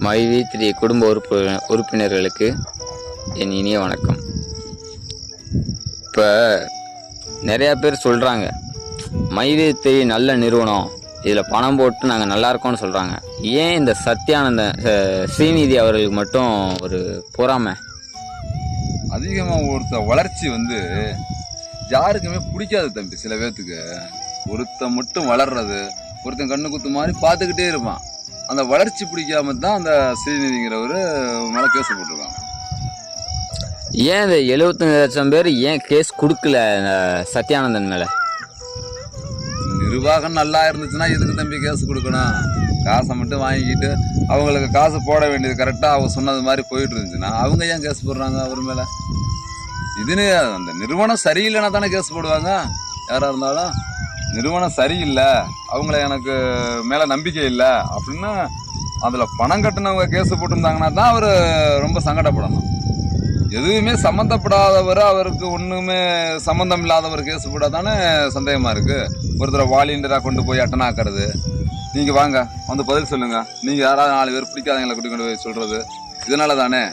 மைவி3 குடும்ப உறுப்பினர்களுக்கு என் இனிய வணக்கம். இப்போ நிறையா பேர் சொல்கிறாங்க மைவி3 நல்ல நிறுவனம், இதில் பணம் போட்டு நாங்கள் நல்லா இருக்கோம்னு சொல்கிறாங்க. ஏன் இந்த சத்யானந்த ஸ்ரீநிதி அவர்களுக்கு மட்டும் ஒரு பொறாமை? அதிகமாக வளர்ச்சி யாருக்குமே பிடிக்காது தம்பி. சில பேர்த்துக்கு ஒருத்தன் மட்டும் வளர்றது, ஒருத்தன் கண்ணு குத்து மாதிரி பார்த்துக்கிட்டே இருப்பான். அந்த வளர்ச்சி பிடிக்காம தான் அந்த ஸ்ரீநிதிங்கிறவர் மேலே கேஸ் போட்டிருக்காங்க. ஏன் இந்த 75 லட்சம் பேர் ஏன் கேஸ் கொடுக்கல சத்யானந்தன் மேலே? நிர்வாகம் நல்லா இருந்துச்சுன்னா எதுக்கு தம்பி கேஸ் கொடுக்கணும்? காசை மட்டும் வாங்கிக்கிட்டு அவங்களுக்கு காசு போட வேண்டியது கரெக்டாக அவங்க சொன்னது மாதிரி போயிட்டு இருந்துச்சுன்னா அவங்க ஏன் கேஸ் போடுறாங்க அவர் மேலே? இதுன்னு அந்த நிறுவனம் சரியில்லைன்னா தானே கேஸ் போடுவாங்க. யாராக இருந்தாலும் நிறுவனம் சரியில்லை, அவங்கள எனக்கு மேலே நம்பிக்கை இல்லை அப்படின்னு அதில் பணம் கட்டினவங்க கேஸ் போட்டிருந்தாங்கன்னா தான் அவர் ரொம்ப சங்கடப்படணும். எதுவுமே சம்மந்தப்படாதவர், அவருக்கு ஒன்றுமே சம்மந்தம் இல்லாதவர் கேஸ் போட்டால் தானே சந்தேகமாக இருக்குது. ஒருத்தரை வாலிண்டராக கொண்டு போய் அட்டனாக்கிறது. நீங்கள் வாங்க வந்து பதில் சொல்லுங்கள், நீங்கள் யாராவது 4 பேர் பிடிக்காதவங்களை கூட்டி கொண்டு போய் சொல்கிறது இதனால தானே.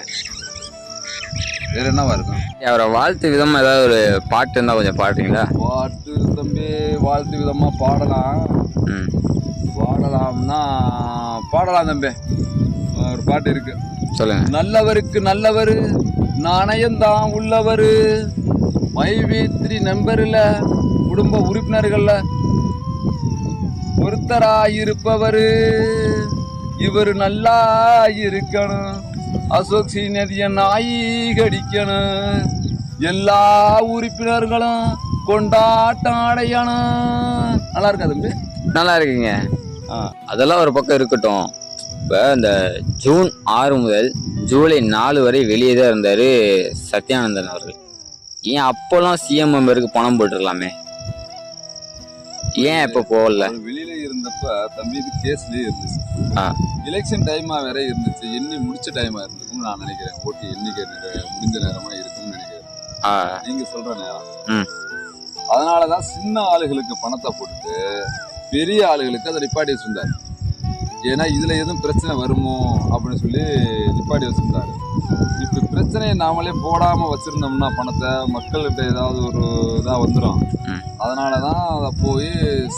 வேறு என்னவா இருக்கும்? அவரை வாழ்த்து விதமாக ஏதாவது ஒரு பாட்டு இருந்தால் கொஞ்சம் பாடுறீங்களா? பாட்டு தம்பி வாழ்த்து விதமாக பாடலாம் தம்பி. ஒரு பாட்டு இருக்கு, சொல்லுங்க. நல்லவருக்கு நல்லவர் நாணயம்தான் உள்ளவர், மைவி3 நம்பர்ல குடும்ப உறுப்பினர்கள்ல ஒருத்தராயிருப்பவர், இவர் நல்லா இருக்கணும், அசோக் ஸ்ரீநிதிய நாய் கடிக்கணும், எல்லா உறுப்பினர்களும் கொண்டாட்டம் அடையணும். நல்லா இருக்கா தம்பி? நல்லா இருக்குங்க. அதெல்லாம் ஒரு பக்கம் இருக்கட்டும். இப்போ இந்த ஜூன் 6 முதல் ஜூலை 4 வரை வெளியே தான் இருந்தார் சத்யானந்தன் அவர்கள். ஏன் அப்போல்லாம் சிஎம் மெம்பருக்கு பணம் போட்டுருக்கலாமே, ஏன் இப்போ போகல? வெளியில இருந்தப்ப தம்பி இது கேஸ்லயே இருந்துச்சு. எலெக்ஷன் டைமா வேற இருந்துச்சு, எண்ணி முடிச்ச டைமா இருந்திருக்கும்னு நான் நினைக்கிறேன். ஓட்டு எண்ணிக்கை முடிஞ்ச நேரமா இருக்கும்னு நினைக்கிறேன், நீங்க சொல்ற நேரம். அதனாலதான் சின்ன ஆளுகளுக்கு பணத்தை போட்டுட்டு பெரிய ஆளுகளுக்கு அதை நிப்பாட்டி வச்சிருந்தாரு. ஏன்னா இதுல எதுவும் பிரச்சனை வருமோ அப்படின்னு சொல்லி நிப்பாட்டி வச்சிருந்தாரு. இப்ப பிரச்சனையை நாமளே போடாம வச்சிருந்தோம்னா பணத்தை மக்கள்கிட்ட ஏதாவது ஒரு இதா வந்துடும். அதனாலதான் அதை போய்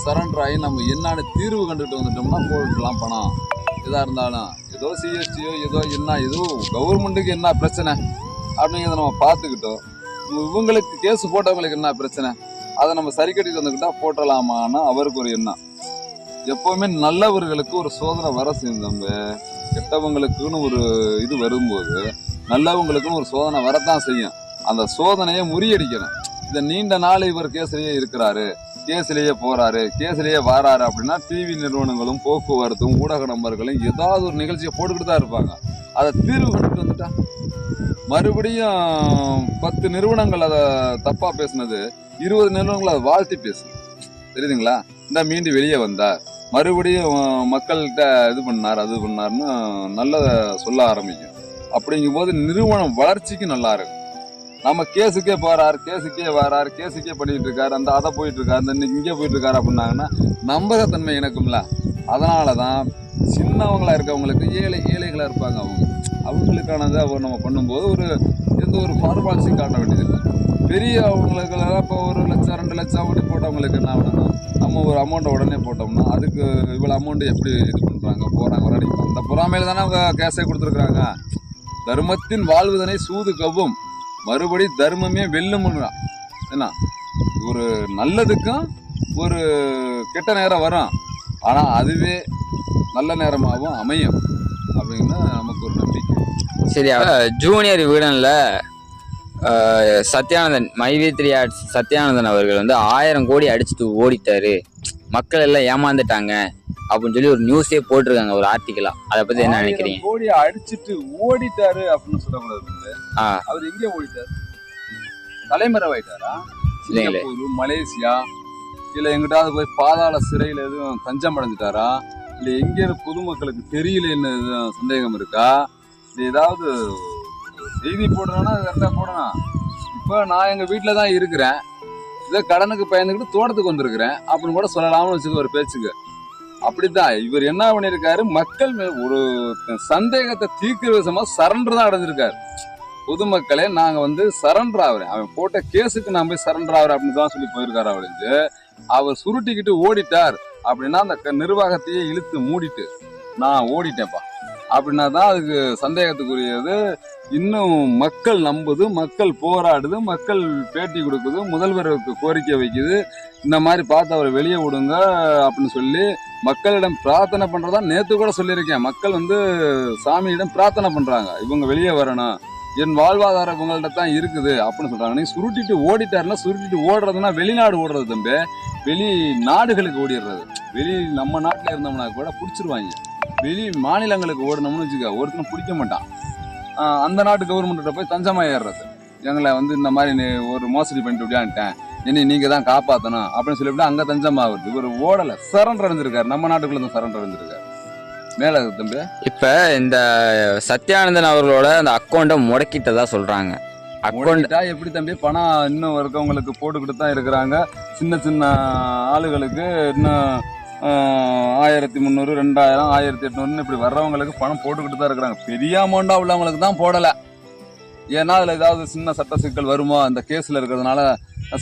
சரண்டர் ஆகி நம்ம என்னன்னு தீர்வு கண்டுட்டு வந்துட்டோம்னா போட்டுக்கலாம். பணம் எதா இருந்தாலும் ஏதோ சிஎஸ்டியோ ஏதோ என்ன ஏதோ கவர்மெண்ட்டுக்கு என்ன பிரச்சனை அப்படிங்கிறத நம்ம பார்த்துக்கிட்டோம். இவங்களுக்கு கேஸ் போட்டவங்களுக்கு என்ன பிரச்சனை அதை நம்ம சரி கட்டிட்டு வந்துக்கிட்டா போட்டலாமான்னு அவருக்கு ஒரு எண்ணம். எப்பவுமே நல்லவர்களுக்கு ஒரு சோதனை வர செய்யும். கெட்டவங்களுக்குன்னு ஒரு இது வரும்போது நல்லவங்களுக்குன்னு ஒரு சோதனை வரத்தான் செய்யும். அந்த சோதனையை முறியடிக்கணும். இந்த நீண்ட நாள் இவர் கேஸ்லயே இருக்கிறாரு, கேஸ்லயே போறாரு, கேஸ்லயே வராரு அப்படின்னா டிவி நிறுவனங்களும் போக்குவரத்தும் ஊடக நம்பர்களும் ஏதாவது ஒரு நிகழ்ச்சியை போட்டுக்கிட்டு தான் இருப்பாங்க. அதை தீர்வு கண்டுட்டு வந்துட்டா மறுபடியும் 10 நிறுவனங்கள் அதை தப்பா பேசுனது 20 நிறுவனங்கள் அதை வாழ்த்தி பேசு, தெரியுதுங்களா? இந்த மீண்டு வெளியே வந்தார், மறுபடியும் மக்கள்கிட்ட இது பண்ணார் அது பண்ணார்னு நல்லதை சொல்ல ஆரம்பிக்கும். அப்படிங்கும் போது நிறுவனம் வளர்ச்சிக்கு நல்லா இருக்கும். நம்ம கேஸுக்கே போறாரு, கேஸுக்கே வராரு, கேஸுக்கே பண்ணிட்டு இருக்காரு, அந்த அதை போயிட்டு இருக்காரு, அந்த இங்கே போயிட்டு இருக்காரு அப்படின்னாங்கன்னா நம்பகத்தன்மை எனக்கும்ல. அதனாலதான் சின்னவங்களா இருக்கவங்களுக்கு ஏழைகளா இருப்பாங்க, அவங்களுக்கானதை நம்ம பண்ணும்போது எந்த ஒரு ஃபார்மாலிட்டி காட்ட வேண்டியது இல்லை. பெரிய அவங்களுக்கெல்லாம் இப்போ 1 லட்சம் 2 லட்சம் அப்படி போட்டவங்களுக்கு என்ன ஆகணும்னா நம்ம ஒரு அமௌண்ட்டை உடனே போட்டோம்னா அதுக்கு இவ்வளோ அமௌண்ட்டு எப்படி இது பண்ணுறாங்க போகிறாங்க வரடிப்பாங்க. அந்த பொறாமையில தானே அவங்க கேஸே கொடுத்துருக்குறாங்க. தர்மத்தின் வாழ்வதனை சூது கவ்வும், மறுபடி தர்மமே வெல்லும்ன்றான். என்ன ஒரு நல்லதுக்கும் ஒரு கெட்ட நேரம் வரும், ஆனால் அதுவே நல்ல நேரமாகவும் அமையும் அப்படின்னு நமக்கு ஒரு நம்பிக்கை. சரி, ஜூனியர் வீடன்ல சத்யானந்தன் மைவி3 சத்யானந்தன் அவர்கள் 1000 கோடி அடிச்சுட்டு ஓடிட்டாரு, மக்கள் எல்லாம் ஏமாந்துட்டாங்க அப்படின்னு சொல்லி ஒரு நியூஸே போட்டிருக்காங்க, ஒரு ஆர்டிக்கலா. அதை பத்தி என்ன நினைக்கிறீங்க? கோடி அடிச்சுட்டு ஓடிட்டாரு அப்படின்னு சொல்லக்கூடாது. அவர் எங்கே ஓடிட்டாரு? தலைமறைவாயிட்டாரா? சிங்கப்பூர், மலேசியா, இல்ல எங்கிட்டாவது போய் பாதாள சிறையில எதுவும் தஞ்சம் அடைஞ்சிட்டாரா? இல்ல எங்கே பொதுமக்களுக்கு தெரியலன்னு சந்தேகம் இருக்கா? இது ஏதாவது செய்தி போடணும்னா கரெக்டாக போடணும். இப்போ நான் எங்கள் வீட்டில் தான் இருக்கிறேன், இதை கடனுக்கு பயந்துக்கிட்டு தோட்டத்துக்கு வந்திருக்கிறேன் அப்படின்னு கூட சொல்லலாம்னு வச்சுக்க ஒரு பேச்சுக்கு. அப்படித்தான் இவர் என்ன பண்ணிருக்காரு, மக்கள் ஒரு சந்தேகத்தை தீர்க்கிற விதமா சரண்டர் தான் அடைஞ்சிருக்காரு. பொதுமக்களே நாங்க வந்து சரண்டர் ஆகுறேன், அவன் போட்ட கேஸுக்கு நான் போய் சரண்டர் ஆகுறேன் அப்படின்னு தான் சொல்லி போயிருக்காரு. அவளுக்கு அவர் சுருட்டிக்கிட்டு ஓடிட்டார் அப்படின்னா அந்த நிர்வாகத்தையே இழுத்து மூடிட்டு நான் ஓடிட்டேன்ப்பா அப்படின்னா தான் அதுக்கு சந்தேகத்துக்குரியது. இன்னும் மக்கள் நம்புது, மக்கள் போராடுது, மக்கள் பேட்டி கொடுக்குது, முதல்வருக்கு கோரிக்கை வைக்குது, இந்த மாதிரி பார்த்து அவரை வெளியே விடுங்க அப்படின்னு சொல்லி மக்களிடம் பிரார்த்தனை பண்றதா நேத்து கூட சொல்லியிருக்கேன். மக்கள் வந்து சாமியிடம் பிரார்த்தனை பண்றாங்க, இவங்க வெளியே வரணும், என் வாழ்வாதாரம் இவங்கள்ட்ட தான் இருக்குது அப்படின்னு சொல்றாங்க. நீ சுருட்டிட்டு ஓடிட்டாருன்னா, சுருட்டிட்டு ஓடுறதுன்னா வெளிநாடு ஓடுறது தம்பி, வெளி நாடுகளுக்கு ஓடிடுறது. வெளி நம்ம நாட்டில் இருந்தோம்னா கூட பிடிச்சிருவாங்க, வெளி மாநிலங்களுக்கு ஓடணும்னு வச்சுக்க ஒருத்தனும் பிடிக்க மாட்டான். அந்த நாட்டு கவர்மெண்ட்ட போய் தஞ்சமா ஏறுறது, எங்களை வந்து இந்த மாதிரி ஒரு மோசடி பண்ணிட்டு விளையாண்டேன், இனி நீங்க தான் காப்பாற்றணும் அப்படின்னு சொல்லிவிட்டு அங்க தஞ்சமாகுது. இவர் ஓடலை, சரண்டர் அடைஞ்சிருக்காரு, நம்ம நாட்டுக்குள்ள தான் சரண்டர் அடைஞ்சிருக்காரு. மேல தம்பி இப்ப இந்த சத்யானந்தன் அவர்களோட அந்த அக்கௌண்ட்டை முடக்கிட்டதா சொல்றாங்க. அக்கௌண்ட்டா எப்படி தம்பி, பணம் இன்னும் இருக்கவங்களுக்கு போட்டுக்கிட்டு தான் இருக்கிறாங்க. சின்ன சின்ன ஆளுகளுக்கு இன்னும் 1300, 2000, 1800 இப்படி வர்றவங்களுக்கு பணம் போட்டுக்கிட்டு தான் இருக்கிறாங்க. பெரிய அமௌண்டா உள்ளவங்களுக்கு தான் போடலை. ஏன்னா அதுல ஏதாவது சின்ன சட்ட சிக்கல் வருமா, இந்த கேஸ்ல இருக்கிறதுனால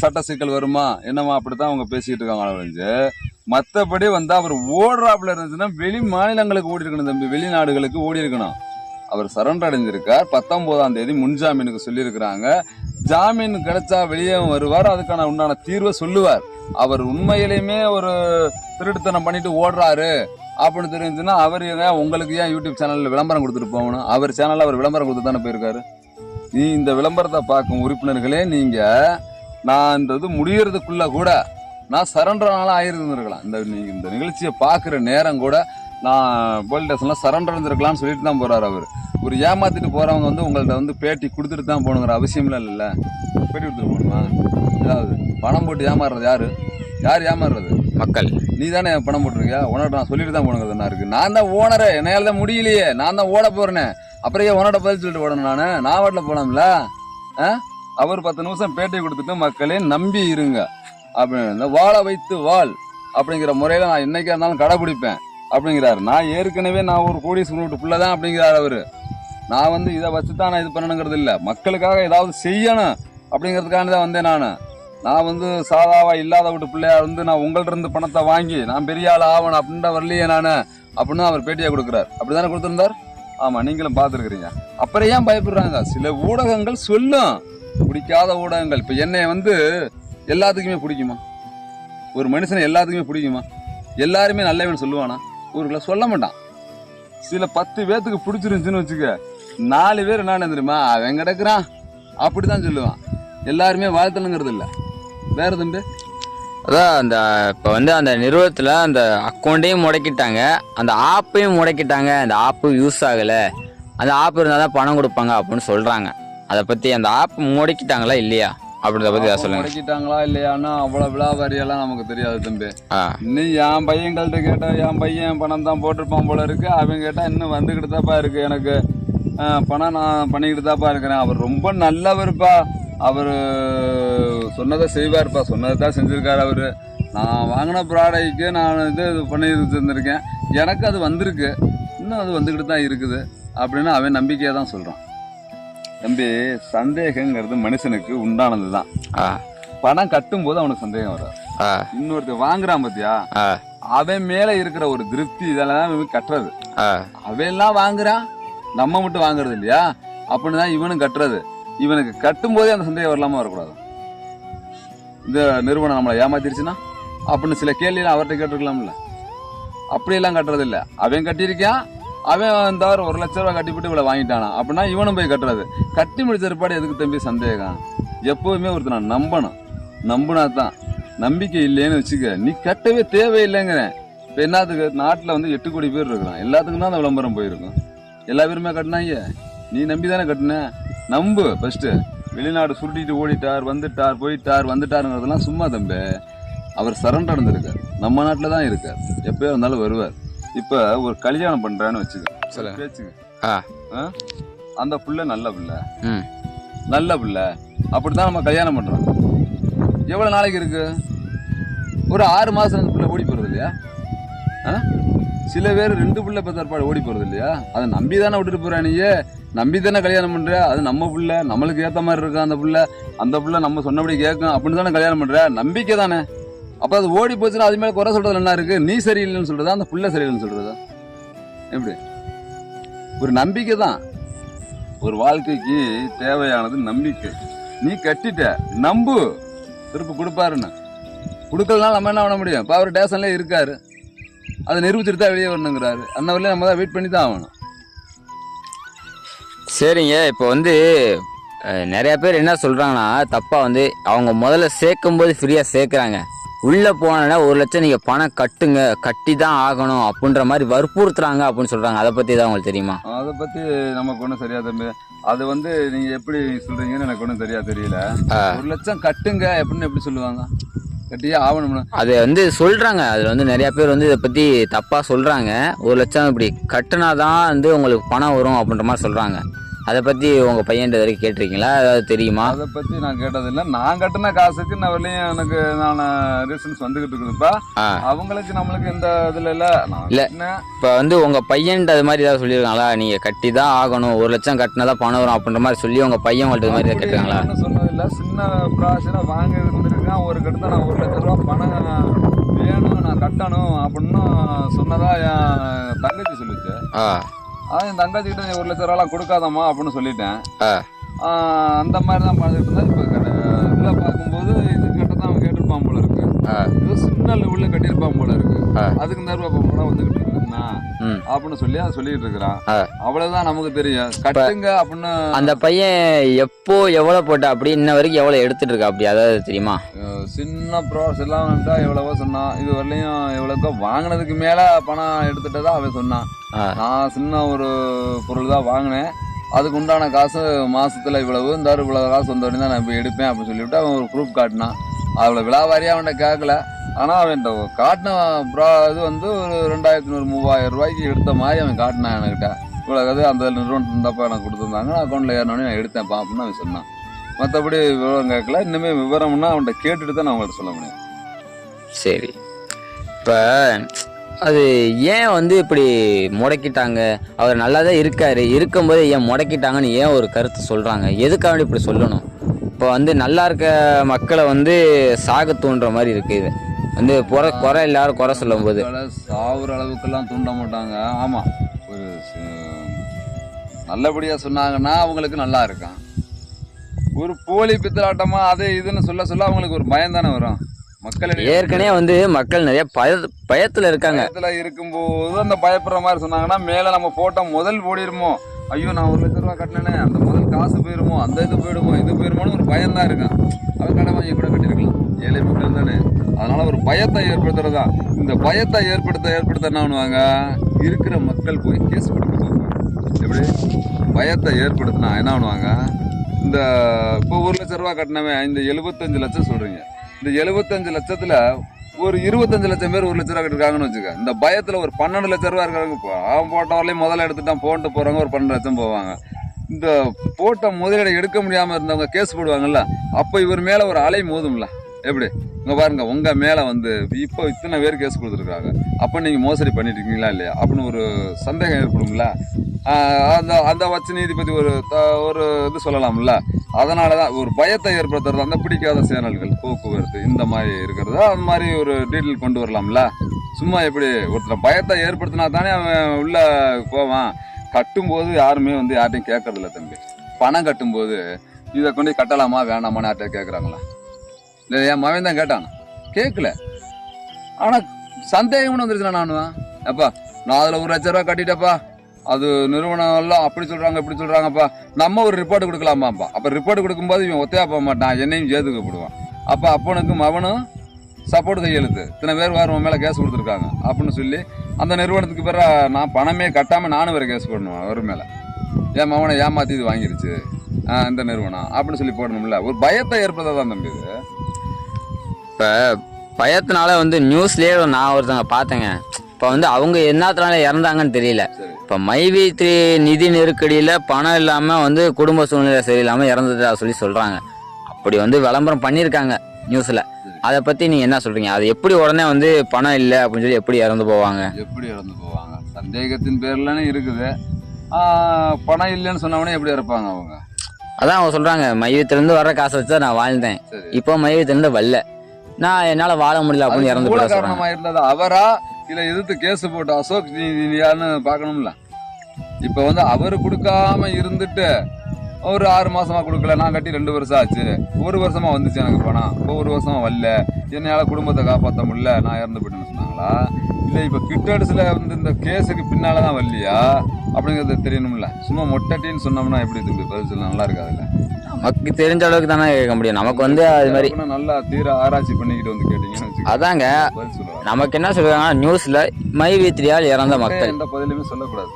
சட்ட சிக்கல் வருமா என்னமா அப்படித்தான் அவங்க பேசிக்கிட்டு இருக்காங்க. மற்றபடி வந்து அவர் ஓடுறாப்புல இருந்துச்சுன்னா வெளி மாநிலங்களுக்கு ஓடி இருக்கணும் தம்பி, வெளிநாடுகளுக்கு ஓடி இருக்கணும். அவர் சரண்டர் அடைஞ்சிருக்கார். 19ஆம் தேதி முன்ஜாமீனுக்கு சொல்லியிருக்கிறாங்க. ஜாமீன் கிடைச்சா வெளியே வருவார், அதுக்கான உண்டான தீர்வை சொல்லுவார். அவர் உண்மையிலேயுமே ஒரு திருட்டுத்தனம் பண்ணிட்டு ஓடுறாரு அப்படின்னு தெரிஞ்சுன்னா அவர் உங்களுக்கு ஏன் யூடியூப் சேனல்ல விளம்பரம் கொடுத்துட்டு போகணும்? அவர் சேனல்ல அவர் விளம்பரம் கொடுத்து தானே போயிருக்காரு. நீ இந்த விளம்பரத்தை பார்க்கும் உறுப்பினர்களே, நீங்க நான் இந்த இது முடியறதுக்குள்ள கூட நான் சரண்டர்னால ஆயிருந்துருக்கலாம். இந்த நிகழ்ச்சியை பார்க்குற நேரம் கூட நான் போலீஸ் ஸ்டேஷன்ல சரண்டர் இருந்திருக்கலாம்னு சொல்லிட்டு தான் போறாரு அவர். ஒரு ஏமாத்திட்டு போறவங்க வந்து உங்கள்ட்ட வந்து பேட்டி கொடுத்துட்டு தான் போகணுங்கிற அவசியம்லாம் இல்லைல்ல. பேட்டி கொடுத்துட்டு போகணுமா? ஏதாவது பணம் போட்டு ஏமாறுறது யாரு? யார் ஏமாறுறது? மக்கள். நீ தானே பணம் போட்டிருக்கியா? உனக்கு நான் சொல்லிட்டு தான் போகணுங்கிறது என்ன இருக்கு? நான் தான் ஓனரே, என்னால தான் முடியலையே, நான் தான் ஓட போறேனே, அப்புறம் ஏன் உன்னோட பதில் சொல்லிட்டு ஓடணும்? நான் வாட்டில் போனோம்ல. அவர் 10 நிமிஷம் பேட்டி கொடுத்துட்டு மக்களே நம்பி இருங்க அப்படின்னு வாழ வைத்து வாழ் அப்படிங்கிற முறையில நான் என்னைக்கா இருந்தாலும் கடைபிடிப்பேன் அப்படிங்கிறாரு. நான் ஏற்கனவே நான் ஒரு கோடீஸ்வரன் வீட்டு பிள்ளை தான் அப்படிங்கிறாரு அவரு. நான் வந்து இதை வச்சுதான் நான் இது பண்ணணுங்கிறது இல்லை, மக்களுக்காக ஏதாவது செய்யணும் அப்படிங்கிறதுக்காக தான் வந்தேன். நான் வந்து சாதாவா இல்லாத வீட்டு பிள்ளையா வந்து நான் உங்கள்ட்ட இருந்து பணத்தை வாங்கி நான் பெரிய ஆள் ஆகணும் அப்படின்ற வரலையே நான் அப்படின்னு அவர் பேட்டியா கொடுக்குறாரு. அப்படிதானே கொடுத்துருந்தார்? ஆமா, நீங்களும் பார்த்துருக்கிறீங்க. அப்புறம் ஏன் பயப்படுறாங்க? சில ஊடகங்கள் சொல்லும், பிடிக்காத ஊடகங்கள். இப்ப என்னை வந்து எல்லாத்துக்குமே பிடிக்குமா? ஒரு மனுஷனை எல்லாத்துக்குமே பிடிக்குமா? எல்லாருமே நல்லவன் சொல்லுவானா? ஊருக்குள்ள சொல்ல மாட்டான். சில 10 பேத்துக்கு பிடிச்சிருந்துச்சுன்னு வச்சுக்க, 4 பேர் என்ன தெரியுமா, அவன் கிடக்குறான் அப்படிதான் சொல்லுவான். எல்லாருமே வாழ்த்தணுங்கிறது இல்லை. வேற தம்பி அதான் அந்த இப்போ வந்து அந்த நிறுவனத்தில் அந்த அக்கௌண்ட்டையும் முடக்கிட்டாங்க, அந்த ஆப்பையும் முடக்கிட்டாங்க. அந்த ஆப்பு யூஸ் ஆகலை, அந்த ஆப் இருந்தால் தான் பணம் கொடுப்பாங்க அப்படின்னு சொல்கிறாங்க. அதை பற்றி அந்த ஆப் முடக்கிட்டாங்களா இல்லையா அப்படின்றத பற்றி தான் சொல்லுங்க. முடக்கிட்டாங்களா இல்லையான்னா அவ்வளோ விழாவாரியெல்லாம் நமக்கு தெரியாது தம்பி. இன்னும் என் பையன்கள்ட்ட கேட்டால் என் பையன் பணம் தான் போட்டிருப்பான் போல இருக்கு. அவன் கேட்டால் இன்னும் வந்துக்கிட்டு தாப்பா இருக்கு, எனக்கு பணம் நான் பண்ணிக்கிட்டு தாப்பா இருக்கிறேன். அவர் ரொம்ப நல்லவருப்பா, அவர் சொன்னதை செய்வார்ப்பா, சொன்னதை தான் செஞ்சுருக்காரு அவர். நான் வாங்கின ப்ராடக்ட்டுக்கு நான் இது பண்ணி இருந்திருக்கேன், எனக்கு அது வந்திருக்கு, இன்னும் அது வந்துக்கிட்டு தான் இருக்குது அப்படின்னு அவன் நம்பிக்கையாக தான் சொல்கிறான். தம்பி, சந்தேகங்கிறது மனுஷனுக்கு உண்டானது தான். பணம் கட்டும் போது அவனுக்கு சந்தேகம் வராது. இன்னொருத்தர் வாங்குறான் பத்தியா, அவன் மேல இருக்கிற ஒரு திருப்தி இதெல்லாம் கட்டுறது. அவன் எல்லாம் வாங்குறான், நம்ம மட்டும் வாங்குறது இல்லையா, அப்படின்னு தான் இவனும் கட்டுறது. இவனுக்கு கட்டும் போதே அந்த சந்தேகம் வரலாமா வரக்கூடாது? இந்த நிறுவனம் நம்மளை ஏமாத்திருச்சுன்னா அப்படின்னு சில கேள்வியெல்லாம் அவர்கிட்ட கேட்டுருக்கலாம்ல. அப்படியெல்லாம் கட்டுறது இல்லை. அவன் கட்டியிருக்கான், அவன் இந்த 1 லட்ச ரூபா கட்டிவிட்டு இவ்வளோ வாங்கிட்டானா அப்படின்னா இவனும் போய் கட்டுறது. கட்டி முடிச்ச பிற்பாடு எதுக்கு தம்பி சந்தேகம்? எப்போவுமே ஒருத்தர் நான் நம்பணும், நம்பினா தான். நம்பிக்கை இல்லைன்னு வச்சுக்க, நீ கட்டவே தேவையில்லைங்கிறேன். இப்போ என்னத்துக்கு நாட்டில் வந்து 8 கோடி பேர் இருக்கிறான், எல்லாத்துக்கும் தான் அந்த விளம்பரம் போயிருக்கும். எல்லா பேருமே கட்டினாங்க, நீ நம்பி தானே கட்டின. நம்பு ஃபர்ஸ்ட். வெளிநாடு சுருட்டிட்டு ஓடிட்டார், வந்துட்டார், போயிட்டார், வந்துட்டாருங்கிறதெல்லாம் சும்மா தம்பி. அவர் சரண்டர் அடைஞ்சிருக்கார், நம்ம நாட்டில் தான் இருக்கார், எப்பயோ இருந்தாலும் வருவார். இப்ப ஒரு கல்யாணம் பண்றான்னு வச்சுக்க, பேச்சுக்கு அந்த புள்ள நல்ல புள்ள, நல்ல புள்ள அப்படித்தான் நம்ம கல்யாணம் பண்றோம். எவ்வளவு நாளைக்கு இருக்கு? ஒரு 6 மாசம் அந்த புள்ள ஓடி போறது இல்லையா? சில பேர் 2 பிள்ளை பெற்றாரு ஓடி போறது இல்லையா? அதை நம்பி தானே விட்டுட்டு போற நீயே, நம்பி தானே கல்யாணம் பண்ற. அது நம்ம பிள்ளை, நம்மளுக்கு ஏத்த மாதிரி இருக்கு அந்த பிள்ளை நம்ம சொன்னபடி கேட்கும் அப்படின்னு தானே கல்யாணம் பண்ற, நம்பிக்கை தானே. அப்ப அது ஓடி போச்சுன்னா அது மேல குறை சொல்றது என்ன இருக்கு? நீ சரியில்லைன்னு சொல்றதா, அந்த பிள்ளை சரியில்லைன்னு சொல்றதா? எப்படி? ஒரு நம்பிக்கை தான் ஒரு வாழ்க்கைக்கு தேவையானது, நம்பிக்கை. நீ கட்டிட்ட, நம்பு, திருப்பி கொடுப்பாருன்னு. கொடுக்கலனால நம்ம என்ன பண்ண முடியும்? இப்போ அவர் டேஷன்ல இருக்காரு, அதை நிரூபிச்சுட்டு தான் வெளியே வரணுங்கிறாரு. அந்த வரையில நம்ம தான் வெயிட் பண்ணி தான் ஆகணும். சரிங்க. இப்போ வந்து நிறைய பேர் என்ன சொல்றாங்கன்னா, தப்பா வந்து அவங்க முதல்ல சேர்க்கும் போது ஃப்ரீயா சேர்க்குறாங்க, உள்ள போனா 1 லட்சம் நீங்க பணம் கட்டுங்க, கட்டி தான் ஆகணும் அப்படின்ற மாதிரி வற்புறுத்துறாங்க அப்படின்னு சொல்றாங்க. அதை பத்தி தான் உங்களுக்கு தெரியுமா? அதை பத்தி நமக்கு ஒன்றும் சரியா தம்பி. அது வந்து நீங்க எப்படி சொல்றீங்கன்னு எனக்கு ஒன்றும் சரியா தெரியல. 1 லட்சம் கட்டுங்க அப்படின்னு எப்படி சொல்லுவாங்க? கட்டியே ஆகணும்னு அது வந்து சொல்றாங்க. அதுல வந்து நிறைய பேர் வந்து இதை பத்தி தப்பா சொல்றாங்க. 1 லட்சம் இப்படி கட்டினாதான் வந்து உங்களுக்கு பணம் வரும் அப்படின்ற மாதிரி சொல்றாங்க. அதை பத்தி உங்க பையன் வரைக்கும் கேட்டிருக்கீங்களா? அதாவது தெரியுமா? அதை பத்தி நான் கேட்டதில்லை. நான் கட்டின காசுக்கு நான் வரலையும் எனக்கு நான் ரீசன்ஸ் வந்துகிட்டு இருக்குதுப்பா. அவங்களுக்கு நம்மளுக்கு எந்த இதுல இல்ல. இப்ப வந்து உங்க பையன் அது மாதிரி ஏதாவது சொல்லியிருக்காங்களா, நீங்க கட்டி தான் ஆகணும், 1 லட்சம் கட்டினாதான் பணம் வரும் அப்படின்ற மாதிரி சொல்லி உங்க பையன் உங்கள்ட்ட மாதிரி கேட்டிருக்காங்களா? சொன்னதில்லை. சின்ன ப்ராஷனை வாங்கி இருந்திருக்கேன். ஒரு கட்டு நான் 1 லட்சம் ரூபா பணம் வேணும், நான் கட்டணும் அப்படின்னு சொன்னதா என் தங்கச்சி சொல்லிச்சு. என் தங்கச்சி கிட்ட 1 லட்சம் ரூபாலாம் கொடுக்காதம்மா அப்படின்னு சொல்லிட்டேன். அந்த மாதிரி தான் பார்த்துட்டு இருந்தா. இப்போ இதில் பார்க்கும்போது இது கிட்ட தான் அவன் கேட்டிருப்பான் போல இருக்கு. இது சின்ன உள்ள கட்டியிருப்பான் போல இருக்கு. அதுக்கு இந்த ரூபா பணம் வந்துகிட்டு இருக்குன்னா அப்படின்னு சொல்லி அதை சொல்லிட்டு இருக்கிறான். அவ்வளவுதான் நமக்கு தெரியும். கட்டுங்க அப்படின்னு. அந்த பையன் எப்போ எவ்வளவு போட்டா அப்படி இன்ன வரைக்கும் எவ்வளவு எடுத்துட்டு இருக்கா அப்படி அதாவது தெரியுமா? சின்ன ப்ராசஸ் எல்லாம் வந்துட்டா எவ்வளவோ சொன்னான். இது வரலையும் எவ்வளவுக்கோ வாங்கினதுக்கு மேல பணம் எடுத்துட்டதா அவன் சொன்னான். நான் சின்ன ஒரு பொருள் தான் வாங்கினேன், அதுக்கு உண்டான காசு மாசத்துல இவ்வளவு, இந்த இவ்வளவு காசு வந்தோடனே தான் நான் இப்போ எடுப்பேன் அப்படின்னு சொல்லிவிட்டு அவன் ஒரு ப்ரூஃப் காட்டினான். அவ்வளோ விழாவாரியாக அவன்கிட்ட கேட்கல. ஆனால் அவன் காட்டின இது வந்து ஒரு 2500 3000 ரூபாய்க்கு எடுத்த மாதிரி அவன் காட்டினான் என்கிட்ட. இவ்வளோ கதை அந்த நிறுவனத்தில் இருந்தப்போ எனக்கு கொடுத்துருந்தாங்க, நான் அக்கௌண்ட்டில் ஏறினோடனே நான் எடுத்தேன்ப்பா அப்படின்னு அவன் சொன்னான். மற்றபடி விவரம் கேட்கல. இன்னுமே விவரம்னா அவன்கிட்ட கேட்டுட்டு தான் நான் அவங்கள்ட்ட சொல்ல முடியும். சரி, இப்போ அது ஏன் வந்து இப்படி முடக்கிட்டாங்க? அவர் நல்லா தான் இருக்காரு, இருக்கும்போது ஏன் முடக்கிட்டாங்கன்னு ஏன் ஒரு கருத்து சொல்கிறாங்க? எதுக்காக இப்படி சொல்லணும்? இப்போ வந்து நல்லா இருக்க மக்களை வந்து சாக தூண்டுற மாதிரி இருக்குது. இது வந்து குறை எல்லாரும் குறை சொல்லும் போது சாவுற அளவுக்கெல்லாம் தூண்ட மாட்டாங்க. ஆமாம், ஒரு நல்லபடியாக சொன்னாங்கன்னா அவங்களுக்கு நல்லா இருக்கான். ஒரு போலி பித்தலாட்டமாக அதை இதுன்னு சொல்ல அவங்களுக்கு ஒரு பயம் தானே வரும். மக்கள் ஏற்கனவே வந்து மக்கள் நிறைய பயத்துல இருக்காங்க. பயத்துல இருக்கும்போது அந்த பயப்படுற மாதிரி சொன்னாங்கன்னா மேல நம்ம போட்டோ முதல் ஓடிடுமோ, ஐயோ நான் 1 லட்சம் ரூபா கட்டினேனே, அந்த முதல் காசு போயிருமோ, அந்த இது போயிடுமோன்னு ஒரு பயம் தான் இருக்கான். அவன் கடை வாங்கி கூட கட்டிருக்கலாம், ஏழை மக்கள் தானே. அதனால ஒரு பயத்தை ஏற்படுத்துறதா. இந்த பயத்தை ஏற்படுத்த என்ன பண்ணுவாங்க, இருக்கிற மக்கள் போய் கேஸ் கொடுப்பாங்க. எப்படி பயத்தை ஏற்படுத்தினா என்ன பண்ணுவாங்க, இந்த இப்போ 1 லட்சம் ரூபா கட்டினவன் இந்த 75 லட்சம் சொல்றீங்க, இந்த 75 லட்சத்துல ஒரு 25 லட்சம் பேர் 1 லட்ச ரூபா கட்டிருக்காங்கன்னு வச்சுக்க. இந்த பயத்துல ஒரு 12 லட்ச ரூபா இருக்காங்க. இப்போ அவன் போட்ட வரலையும் முதல்ல எடுத்துட்டான், போட்டு போறவங்க ஒரு 12 லட்சம் போவாங்க. இந்த போட்ட முதலீடை எடுக்க முடியாம இருந்தவங்க கேஸ் போடுவாங்கல்ல, அப்போ இவர் மேல ஒரு அலை மோதும்ல. எப்படி இங்க பாருங்க, உங்க மேல வந்து இப்போ இத்தனை பேர் கேஸ் கொடுத்துருக்காங்க, அப்ப நீங்க மோசடி பண்ணிட்டு இருக்கீங்களா இல்லையா அப்படின்னு ஒரு சந்தேகம் ஏற்படும்ல. அந்த வச்சு நீதிபதி ஒரு இது சொல்லலாம்ல. அதனாலதான் ஒரு பயத்தை ஏற்படுத்துறது. அந்த பிடிக்காத சேனல்கள், போக்குவரத்து இந்த மாதிரி இருக்கிறது, அந்த மாதிரி ஒரு டீட்டெயில் கொண்டு வரலாம்ல. சும்மா எப்படி ஒருத்தர் பயத்தை ஏற்படுத்தினா தானே அவன் உள்ள போவான். கட்டும்போது யாருமே வந்து யார்ட்டையும் கேட்கறதில்ல தம்பி. பணம் கட்டும்போது இதை கொண்டு கட்டலாமா வேணாமான்னு யார்கிட்ட கேட்குறாங்களா? இல்லை, என் மகன் தான் கேட்டான், கேட்கல. ஆனால் சந்தேகம்னு வந்துருச்சுண்ணா. நானும் அப்பா நான் அதில் 1 லட்ச ரூபா கட்டிட்டப்பா, அது நிறுவனம் எல்லாம் அப்படி சொல்கிறாங்க இப்படி சொல்கிறாங்கப்பா, நம்ம ஒரு ரிப்போர்ட் கொடுக்கலாமாப்பா. அப்போ ரிப்போர்ட் கொடுக்கும்போது இவன் ஒத்தையா போக மாட்டான், என்னையும் சேர்த்துக்கப்படுவான். அப்போ அப்பனுக்கும் அவனும் சப்போர்ட் கையெழுத்து, இத்தனை பேர் வேறு உன் மேலே கேஸ் கொடுத்துருக்காங்க அப்படின்னு சொல்லி அந்த நிறுவனத்துக்கு பிறகு நான் பணமே கட்டாமல் நானும் வேறு கேஸ் போடணும் அவர் மேலே. என் மகனை ஏமாற்றி இது வாங்கிருச்சு இந்த நிறுவனம் அப்படின்னு சொல்லி போடணும்ல. ஒரு பயத்தை ஏற்படுத்ததான் தம்பி இது. இப்போ பயத்தினால வந்து நியூஸ்லேயே நான் ஒருத்தவங்க பார்த்தேங்க. இப்போ வந்து அவங்க என்னத்தினால இறந்தாங்கன்னு தெரியல. இப்போ மைவி3 நிதி நெருக்கடியில் பணம் இல்லாமல் வந்து குடும்ப சூழ்நிலை சரியில்லாமல் இறந்ததா சொல்லி சொல்கிறாங்க. அப்படி வந்து விளம்பரம் பண்ணியிருக்காங்க நியூஸில். அதை பத்தி நீங்க என்ன சொல்றீங்க? அது எப்படி உடனே வந்து பணம் இல்லை அப்படின்னு சொல்லி எப்படி இறந்து போவாங்க? எப்படி இறந்து போவாங்க? சந்தேகத்தின் பேர்லன்னு இருக்குது. பணம் இல்லைன்னு சொன்னவனே எப்படி இறப்பாங்க அவங்க? அதான் அவங்க சொல்றாங்க, மையத்திலிருந்து வர்ற காசை வச்சு நான் வாழ்ந்தேன், இப்போ மையத்திலிருந்து வரல, நான் என்னால வாழ முடியல அப்படின்னு இறந்து போட காரணமா இருந்தது அவரா இல்ல எதிர்த்து கேஸ் போட்டு அசோக் யாருன்னு பாக்கணும்ல. இப்ப வந்து அவரு கொடுக்காம இருந்துட்டு ஒரு 6 மாசமா கொடுக்கல, நான் கட்டி 2 வருஷம் ஆச்சு, 1 வருஷமா வந்துச்சு எனக்கு பணம், இப்போ 1 வருஷமா வரல, என்னால குடும்பத்தை காப்பாற்ற முடியல, நான் இறந்து போயிட்டேன்னு சொன்னாங்களா? இல்ல இப்ப கிட்டடிச்சுல வந்து இந்த கேஸுக்கு பின்னாலதான் வரலையா அப்படிங்கிறது தெரியணும்ல. சும்மா மொட்டட்டின்னு சொன்னோம்னா எப்படி திரும்பி பதில் சொல்ல நல்லா இருக்காதுல்ல. நமக்கு தெரிஞ்ச அளவுக்கு தானே கேட்க முடியும். நமக்கு வந்து அது மாதிரி நல்லா தீர ஆராய்ச்சி பண்ணிக்கிட்டு வந்து கேட்டீங்கன்னு அதாங்க நமக்கு என்ன சொல்றாங்க, நியூஸ்ல மை வீத்திரியால் இறந்த மக்கள் எந்த பதிலுமே சொல்லக்கூடாது.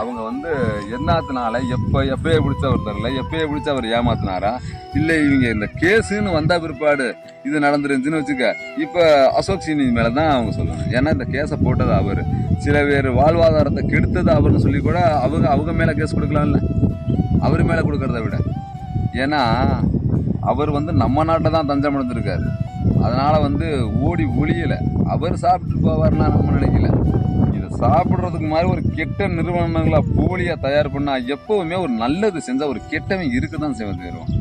அவங்க வந்து என்னத்தினால எப்பயே பிடிச்ச ஒருத்தர்ல எப்பயே பிடிச்ச அவர் ஏமாத்தினாரா, இல்ல இவங்க இந்த கேஸுன்னு வந்த பிற்பாடு இது நடந்துருந்துச்சுன்னு வச்சுக்க, இப்ப அசோக் சீனி மேலதான் அவங்க சொல்லணும். ஏன்னா இந்த கேஸை போட்டது அவரு, சில பேர் வாழ்வாதாரத்தை கெடுத்தது அவருன்னு சொல்லி கூட அவங்க மேல கேஸ் கொடுக்கலாம்ல, அவர் மேல கொடுக்கறத விட. ஏன்னா அவர் வந்து நம்ம நாட்டை தான் தஞ்சம் அடைஞ்சிருக்காரு, அதனால வந்து ஓடி ஒளியல, அவர் சாப்பிட்டு போவார்னா நம்ம நினைக்கல. இதை சாப்பிட்றதுக்கு மாதிரி ஒரு கெட்ட நிறுவனங்களா போலியா தயார் பண்ணா எப்பவுமே ஒரு நல்லது செஞ்சா ஒரு கெட்டவன் இருக்குதான் செய்வது தருவோம்.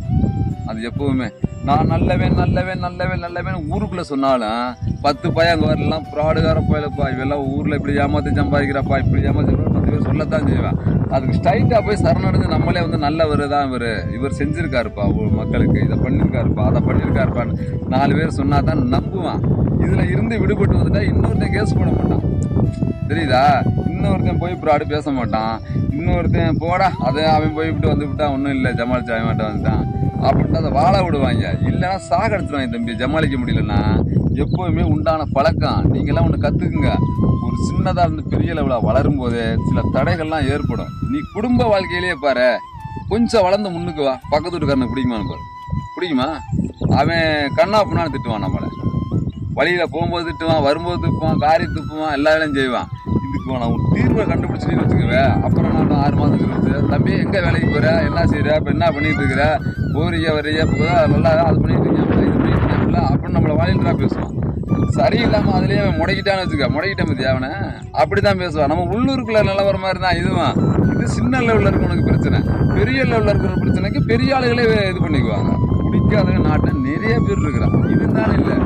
அது எப்பவுமே நான் நல்லவன் நல்லவன் நல்லவன் நல்லவன் ஊருக்குள்ள சொன்னாலும் 10 பையன் அங்கே வரலாம் ப்ராடுகார போயிலப்பா, இவெல்லாம் ஊர்ல இப்படி ஏமாத்தி சம்பாதிக்கிறப்பா, இப்படி ஏமாத்தி 10 பேர் சொல்லத்தான் செய்வேன். அதுக்கு ஸ்ட்ரைட்டா போய் சரணடைஞ்சு நம்மளே வந்து நல்லவர் தான் இவர் செஞ்சிருக்காருப்பா, மக்களுக்கு இதை பண்ணிருக்காருப்பா, அதை பண்ணிருக்காருப்பான்னு 4 பேர் சொன்னா தான் நம்புவான். இதுல இருந்து விடுபட்டு வந்துட்டா இன்னொருத்தன் கேஸ் போட மாட்டான், தெரியுதா? இன்னொருத்தன் போய் ப்ராடு பேச மாட்டான், இன்னொருத்தன் போடா அதை அவன் போய்விட்டு வந்து விட்டா ஒன்றும் இல்லை ஜமாளிச்சு அவன் மாட்டான் வந்துட்டான் அப்படின்ட்டு அதை வாழ விடுவாங்க. இல்லைன்னா சாகடிச்சிடுவாங்க. தம்பி ஜமாளிக்க முடியலன்னா எப்போவுமே உண்டான பழக்கம் நீங்கள்லாம் ஒன்று கற்றுக்குங்க. ஒரு சின்னதாக இருந்து பெரிய லெவலாக வளரும் போதே சில தடைகள்லாம் ஏற்படும். நீ குடும்ப வாழ்க்கையிலேயே பாரு, கொஞ்சம் வளர்ந்து முன்னுக்கு வா, பக்கத்து வீட்டுக்காரனுக்கு பிடிக்குமான்னு பாரு, பிடிக்குமா? அவன் கண்ணா புண்ணான்னு திட்டுவான், நம்மளை வழியில போகும்போது திட்டுவான், வரும்போது துப்புவான், காரி துப்புவான், எல்லா வேலையும் செய்வான். இதுக்கு நான் ஒரு தீர்வை கண்டுபிடிச்சிட்டு வச்சுக்குவேன். அப்புறம் நான் 6 மாதம் கழிச்சு, தம்பி எங்க வேலைக்கு போற, என்ன செய்யற, இப்போ என்ன பண்ணிட்டு இருக்கிற, போறிய வரைய நல்லா அது பண்ணிட்டு இருக்கேன் இது பண்ணிட்டு இருக்கேன்ல அப்படின்னு நம்மளை வாயில்றா பேசுவான். சரியில்லாம அதுலயே முடக்கிட்டான்னு வச்சுக்க, முடக்கிட்டேன் பத்தி அவனை அப்படிதான் பேசுவான். நம்ம உள்ளூருக்குள்ள நிலவர மாதிரி தான் இதுவும். இது சின்ன லெவல்ல இருக்கவனுக்கு பிரச்சனை, பெரிய லெவல்ல இருக்கிற பிரச்சனைக்கு பெரிய ஆளுகளே இது பண்ணிக்குவாங்க. பிடிக்காத நாட்டில் நிறைய பேர் இருக்கிறான். இதுதான் இல்லை,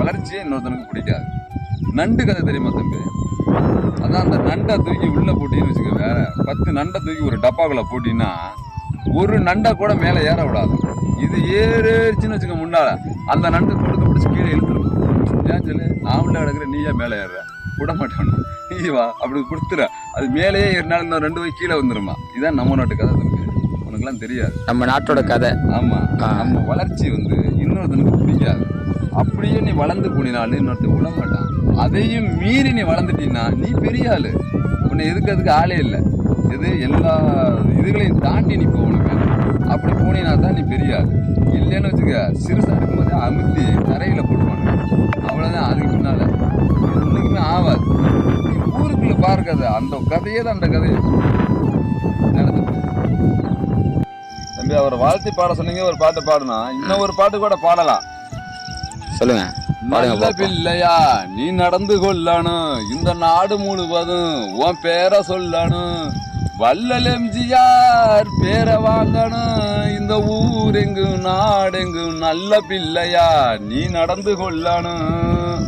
வளர்ச்சியே இன்னொருத்தனுக்கு பிடிக்காது. நண்டு கதை தெரியுமா தம்பி? அதான் அந்த நண்டை தூக்கி உள்ள போட்டின்னு வச்சுக்க, வேற 10 நண்டை தூக்கி ஒரு டப்பாக்குள்ள போட்டின்னா ஒரு நண்டை கூட மேலே ஏற விடாது. இது ஏறிச்சுன்னு வச்சுக்க, முன்னால அந்த நண்டு கொடுக்க பிடிச்சி கீழே இழுத்துரும். ஏன் சொல்லு, நான் உள்ள கிடக்குற நீயே மேலே ஏறுற, விட மாட்டேன், நீ வா அப்படி கொடுத்துற, அது மேலேயே ஏறினாலும் இன்னும் 2 போய் கீழே வந்துருமா. இதுதான் நம்ம நாட்டு கதை தம்பி, உனக்குலாம் தெரியாது, நம்ம நாட்டோட கதை. ஆமா, நம்ம வளர்ச்சி வந்து இன்னொருத்தனுக்கு பிடிக்காது. அப்படியே நீ வளர்ந்து போனினாலும் இன்னொருத்தர் விட மாட்டான். அதையும் மீறி நீ வளர்ந்துட்டீங்கன்னா நீ பெரிய ஆளு, உன்னை எதுக்கு ஆளே இல்லை. இது எல்லா இதுகளையும் தாண்டி நீ போகணும். அப்படி போனீங்கன்னா தான் நீ பெரிய ஆளு. இல்லைன்னு வச்சுக்க, சிறுசா இருக்கும்போதே அமுத்தி தரையில போட்டுவாங்க, அவ்வளவுதான். அதுக்கு பின்னால ஒண்ணுக்குமே ஆகாது. ஊருக்குள்ள பார்க்காது அந்த கதையே தான், அந்த கதையை நடந்துட்டு. தம்பி அவரை வாழ்த்தி பாட சொன்னீங்க, ஒரு பாட்டு பாடுனா இன்னும் ஒரு பாட்டு கூட பாடலாம். சொல்லுங்க. நல்ல பிள்ளையா நீ நடந்து கொள்ளணும், இந்த நாடு முழுவதும் உன் பேரை சொல்லணும், வள்ளல் எம்ஜிஆர் பேரை வாங்கணும், இந்த ஊரெங்கும் நாடெங்கும் நல்ல பிள்ளையா நீ நடந்து கொள்ளணும்.